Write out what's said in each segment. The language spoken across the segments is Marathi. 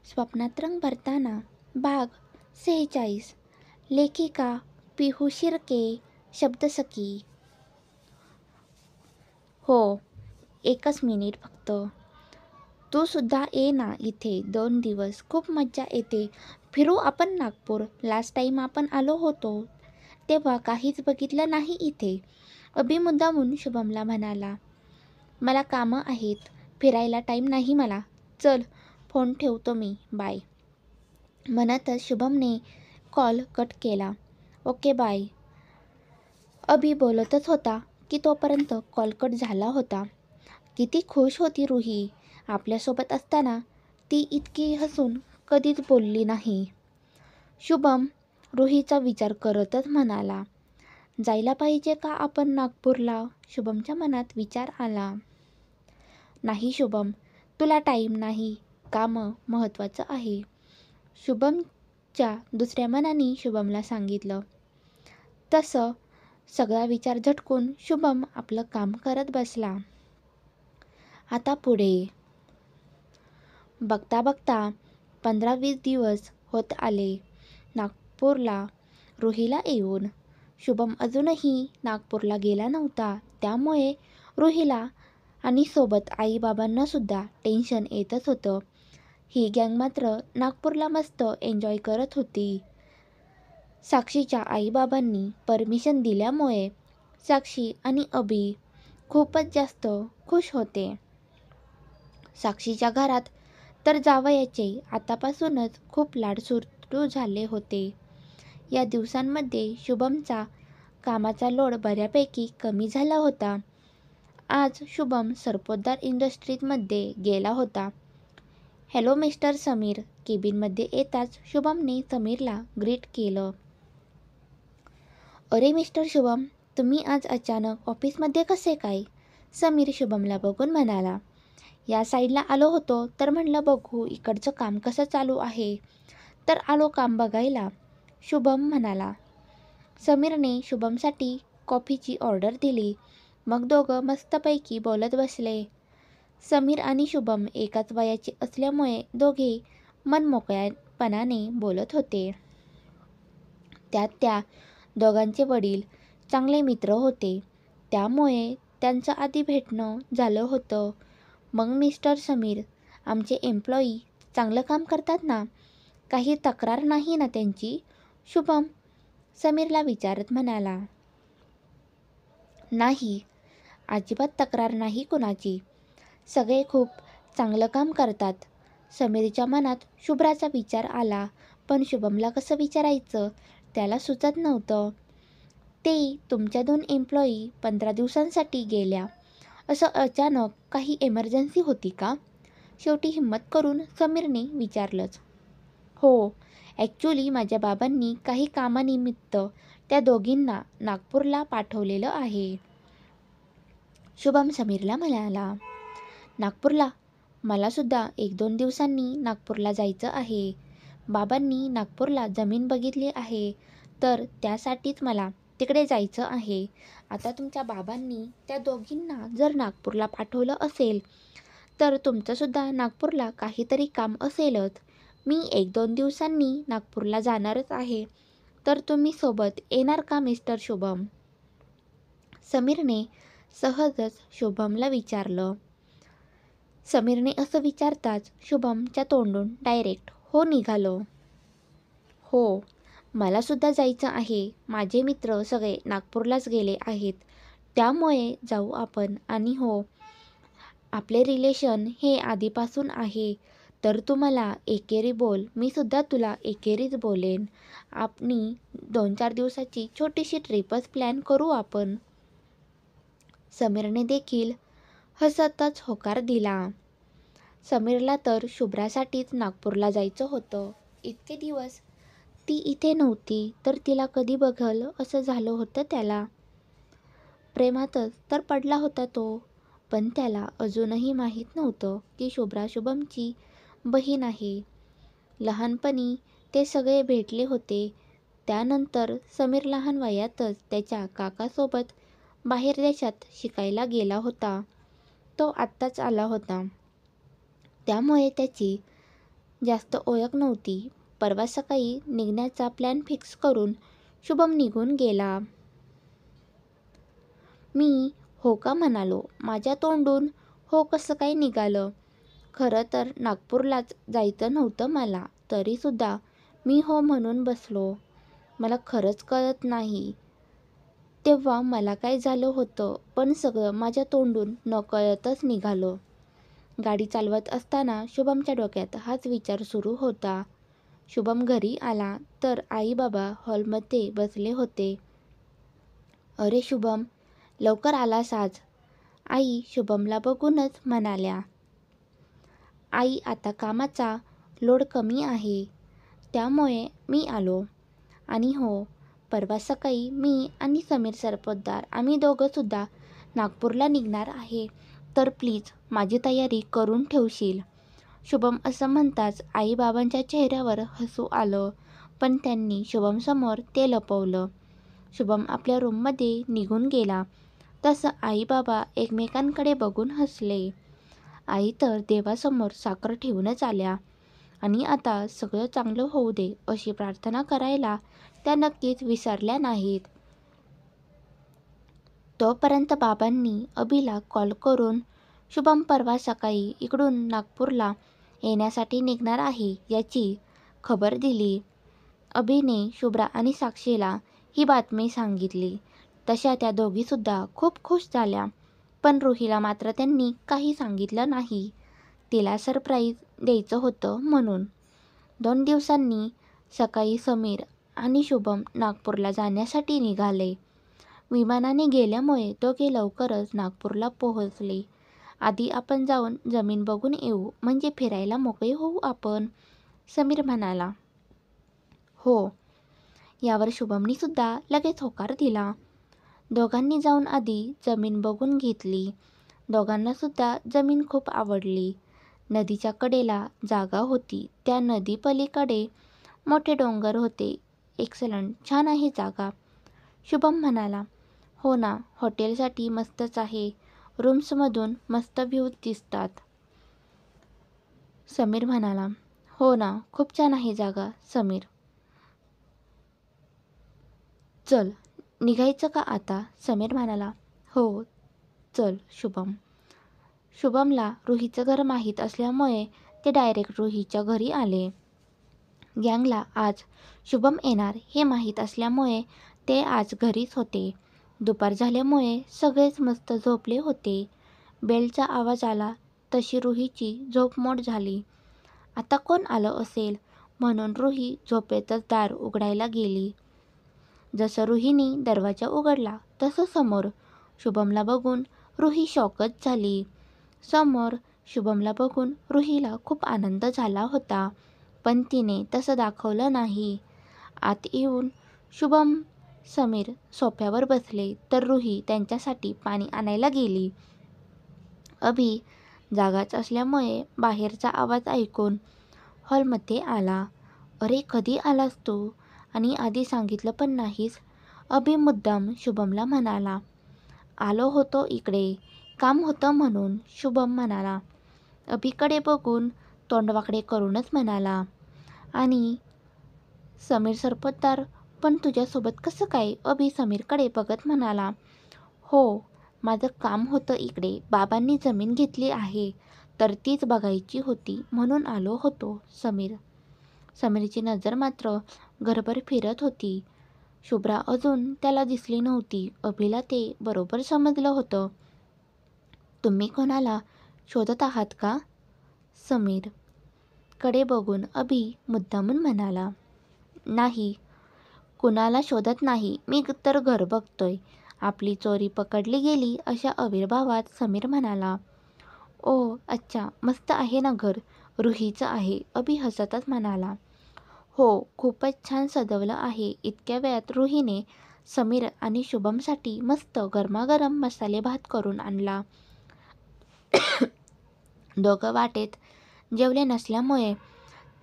स्वप्नात रंग भरताना भाग 46. लेखिका पिहू शिर्के. शब्दसखी. हो, एकच मिनिट फक्त. तू सुद्धा ये ना इथे 2 दिवस. खूप मज्जा येते. फिरू आपण नागपूर. लास्ट टाईम आपण आलो होतो तेव्हा काहीच बघितलं नाही इथे. अभि मुद्दामून शुभमला म्हणाला. मला कामं आहेत, फिरायला टाईम नाही मला. चल, फोन ठेवतो मी, बाय. म्हणतच शुभमने कॉल कट केला. Okay bye. अभि बोलतच होता की तोपर्यंत कॉल कट झाला होता. किती खुश होती रुही आपल्यासोबत असताना. ती इतकी हसून कधीच बोलली नाही. शुभम रुहीचा विचार करतच म्हणाला. जायला पाहिजे का आपण नागपूरला? शुभमच्या मनात विचार आला. नाही शुभम, तुला टाईम नाही, कामं महत्त्वाचं आहे, शुभमच्या दुसऱ्या मनाने शुभमला सांगितलं. तसं सगळा विचार झटकून शुभम आपलं काम करत बसला. आता पुढे. बघता बघता 15-20 दिवस होत आले नागपूरला रुहीला येऊन. शुभम अजूनही नागपूरला गेला नव्हता. त्यामुळे रुहीला आणि सोबत आईबाबांना सुद्धा टेन्शन येतच होतं. ही गँग मात्र नागपूरला मस्त एन्जॉय करत होती. साक्षीच्या आईबाबांनी परमिशन दिल्यामुळे साक्षी आणि अभि खूपच जास्त खुश होते. साक्षीच्या घरात तर जावयाचे आतापासूनच खूप लाड सुरू झाले होते. या दिवसांमध्ये शुभमचा कामाचा लोड बऱ्यापैकी कमी झाला होता. आज शुभम सरपोतदार इंडस्ट्रीजमध्ये गेला होता. Hello mister Sameer. केबिनमध्ये येताच शुभमने समीरला ग्रीट केलं. अरे मिस्टर शुभम, तुम्ही आज अचानक ऑफिसमध्ये कसे काय? समीर शुभमला बघून म्हणाला. या साईडला आलो होतो तर म्हणलं बघू इकडचं काम कसं चालू आहे, तर आलो काम बघायला, शुभम म्हणाला. समीरने शुभमसाठी कॉफीची ऑर्डर दिली. मग दोघं मस्तपैकी बोलत बसले. समीर आणि शुभम एकाच वयाचे असल्यामुळे दोघे मनमोकळ्यापणाने बोलत होते. त्यात त्या दोघांचे वडील चांगले मित्र होते, त्यामुळे त्यांचं आधी भेटणं झालं होतं. मग मिस्टर समीर, आमचे एम्प्लॉई चांगलं काम करतात ना? काही तक्रार नाही ना त्यांची? शुभम समीरला विचारत म्हणाला. नाही, अजिबात तक्रार नाही कुणाची. सगळे खूप चांगलं काम करतात. समीरच्या मनात शुभ्राचा विचार आला, पण शुभमला कसं विचारायचं त्याला सुचत नव्हतं. ते तुमच्या 2 एम्प्लॉई 15 दिवसांसाठी गेल्या, असं अचानक काही एमर्जन्सी होती का? शेवटी हिम्मत करून समीरने विचारलंच. हो, ॲक्च्युली माझ्या बाबांनी काही कामानिमित्त त्या दोघींना नागपूरला पाठवलेलं आहे. शुभम समीरला म्हणाला. नागपूरला? मलासुद्धा 1-2 दिवसांनी नागपूरला जायचं आहे. बाबांनी नागपूरला जमीन बघितली आहे, तर त्यासाठीच मला तिकडे जायचं आहे. आता तुमच्या बाबांनी त्या दोघींना जर नागपूरला पाठवलं असेल, तर तुमचंसुद्धा नागपूरला काहीतरी काम असेलच. मी 1-2 दिवसांनी नागपूरला जाणारच आहे, तर तुम्ही सोबत येणार का मिस्टर शुभम? समीरने सहजच शुभमला विचारलं. समीरने असं विचारताच शुभमच्या तोंडून डायरेक्ट हो निघालं. हो, मलासुद्धा जायचं आहे. माझे मित्र सगळे नागपूरलाच गेले आहेत, त्यामुळे जाऊ आपण. आणि हो, आपले रिलेशन हे आधीपासून आहे, तर तू मला एकेरी बोल, मी सुद्धा तुला एकेरीच बोलेन. आपण 2-4 दिवसाची छोटीशी ट्रिपच प्लॅन करू आपण. समीरने देखील हसतच होकार दिला. समीरला तर शुभ्रासाठीच नागपूरला जायचं होतं. इतके दिवस ती इथे नव्हती, तर तिला कधी बघल असं झालं होतं त्याला. प्रेमातच तर पडला होता तो, पण त्याला अजूनही माहीत नव्हतं की शुभ्रा शुभमची बहीण आहे. लहानपणी ते सगळे भेटले होते. त्यानंतर समीर लहान वयातच त्याच्या काकासोबत बाहेर देशात शिकायला गेला होता. तो आत्ताच आला होता, त्यामुळे त्याची जास्त ओळख नव्हती. परवा सकाळी निघण्याचा प्लॅन फिक्स करून शुभम निघून गेला. मी हो का म्हणालो. माझ्या तोंडून हो कसं काय निघालं. खरं तर नागपूरलाच जायचं नव्हतं मला, तरीसुद्धा मी हो म्हणून बसलो. मला खरंच कळत नाही तेव्हा मला काय झालं होतं, पण सगळं माझ्या तोंडून नकळतच निघालं. गाडी चालवत असताना शुभमच्या डोक्यात हाच विचार सुरू होता. शुभम घरी आला तर आई बाबा हॉलमध्ये बसले होते. अरे शुभम, लवकर आलास आज, आई शुभमला बघूनच म्हणाल्या. आई आता कामाचा लोड कमी आहे त्यामुळे मी आलो. आणि हो, परवा सकाळी मी आणि समीर सरपोतदार आम्ही दोघंसुद्धा नागपूरला निघणार आहे, तर प्लीज माझी तयारी करून ठेवशील. शुभम असं म्हणताच आईबाबांच्या चेहऱ्यावर हसू आलं, पण त्यांनी शुभमसमोर ते लपवलं. शुभम आपल्या रूममध्ये निघून गेला तसं आई बाबा एकमेकांकडे बघून हसले. आई तर देवासमोर साखर ठेवूनच आल्या आणि आता सगळं चांगलं होऊ दे अशी प्रार्थना करायला त्या नक्कीच विसरल्या नाहीत. तोपर्यंत बाबांनी अभिला कॉल करून शुभम परवा सकाळी इकडून नागपूरला येण्यासाठी निघणार आहे याची खबर दिली. अभिने शुभ्रा आणि साक्षीला ही बातमी सांगितली. तशा त्या दोघीसुद्धा खूप खुश झाल्या, पण रुहीला मात्र त्यांनी काही सांगितलं नाही. तिला सरप्राईज द्यायचं होतं म्हणून. 2 दिवसांनी सकाळी समीर आणि शुभम नागपूरला जाण्यासाठी निघाले. विमानाने गेल्यामुळे दोघे लवकरच नागपूरला पोहोचले. आधी आपण जाऊन जमीन बघून येऊ, म्हणजे फिरायला मोकळे होऊ आपण, समीर म्हणाला. हो, यावर शुभमनी सुद्धा लगेच होकार दिला. दोघांनी जाऊन आधी जमीन बघून घेतली. दोघांना सुद्धा जमीन खूप आवडली. नदीच्या कडेला जागा होती. त्या नदी पलीकडे मोठे डोंगर होते. एक्सलंट, छान आहे जागा, शुभम म्हणाला. हो ना, हॉटेलसाठी मस्तच आहे. रूम्समधून मस्त व्ह्यूज दिसतात, समीर म्हणाला. हो ना, खूप छान आहे जागा, समीर. चल, निघायचं का आता, समीर म्हणाला. हो चल शुभम. शुभमला रुहीचं घर माहीत असल्यामुळे ते डायरेक्ट रुहीच्या घरी आले. गँगला आज शुभम येणार हे माहीत असल्यामुळे ते आज घरीच होते. दुपार झाल्यामुळे सगळेच मस्त झोपले होते. बेलचा आवाज आला तशी रुहीची झोपमोड झाली. आता कोण आलं असेल म्हणून रुही झोपेतच दार उघडायला गेली. जसं रुहीने दरवाजा उघडला तसं समोर शुभमला बघून रुही शॉकच झाली. समोर शुभमला बघून रुहीला खूप आनंद झाला होता, पण तिने तसं दाखवलं नाही. आत येऊन शुभम समीर सोफ्यावर बसले तर रुही त्यांच्यासाठी पाणी आणायला गेली. अभि जागाच असल्यामुळे बाहेरचा आवाज ऐकून हॉलमध्ये आला. अरे कधी आलास तू, आणि आधी सांगितलं पण नाहीस, अभि मुद्दाम शुभमला म्हणाला. आलो होतो इकडे, काम होतं म्हणून, शुभम म्हणाला. अभिकडे बघून तोंडवाकडे करूनच म्हणाला. आणि समीर सरपोतदार पण तुझ्यासोबत कसं काय, अभि समीरकडे बघत म्हणाला. हो, माझं काम होतं इकडे. बाबांनी जमीन घेतली आहे तर तीच बघायची होती म्हणून आलो होतो, समीर. समीरची नजर मात्र घरभर फिरत होती. शुभ्रा अजून त्याला दिसली नव्हती. अभिला ते बरोबर समजलं होतं. तुम्ही कोणाला शोधत आहात का, समीर कडे बघून अभि मुद्दामून म्हणाला. नाही, कुणाला शोधत नाही, मी तर घर बघतोय. आपली चोरी पकडली गेली अशा आविर्भावात समीर म्हणाला. ओ अच्छा, मस्त आहे ना घर, रुहीचं आहे, अभि हसतच म्हणाला. हो, खूपच छान सजवलं आहे. इतक्या वेळात रुहीने समीर आणि शुभमसाठी मस्त गरमागरम मसाले भात करून आणला. दोघं वाटेत जेवले नसल्यामुळे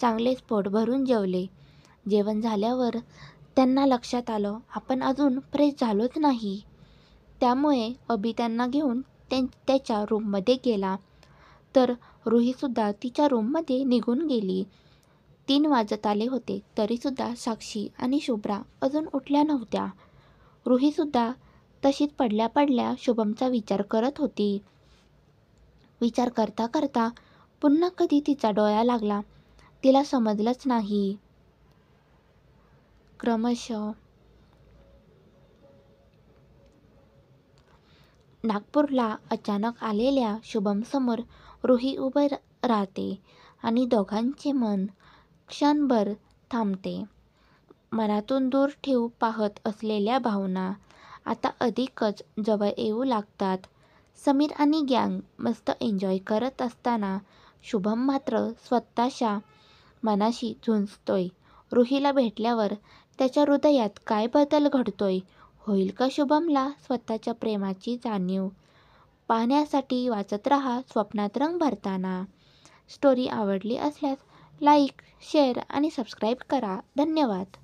चांगलेच पोट भरून जेवले. जेवण झाल्यावर त्यांना लक्षात आलं आपण अजून फ्रेश झालोच नाही. त्यामुळे अभि त्यांना घेऊन त्याच्या रूममध्ये गेला. तर रुहीसुद्धा तिच्या रूममध्ये निघून गेली. 3 वाजत आले होते तरीसुद्धा साक्षी आणि शुभ्रा अजून उठल्या नव्हत्या. रुहीसुद्धा तशीच पडल्या पडल्या शुभमचा विचार करत होती. विचार करता करता पुन्हा कधी तिचा डोळा लागला तिला समजलंच नाही. क्रमशः नागपूरला अचानक आलेल्या शुभमसमोर रुही उभे राहते आणि दोघांचे मन क्षणभर थांबते. मनातून दूर ठेवू पाहत असलेल्या भावना आता अधिकच जवळ येऊ लागतात. समीर आणि गँग मस्त एन्जॉय करत असताना शुभम मात्र स्वतःच्या मनाशी झुंजतोय. रुहीला भेटल्यावर त्याच्या हृदयात काय बदल घडतोय? होईल का शुभमला स्वतःच्या प्रेमाची जाणीव? पाहण्यासाठी वाचत रहा स्वप्नात रंग भरताना. स्टोरी आवडली असल्यास लाईक, शेअर आणि सबस्क्राईब करा. धन्यवाद.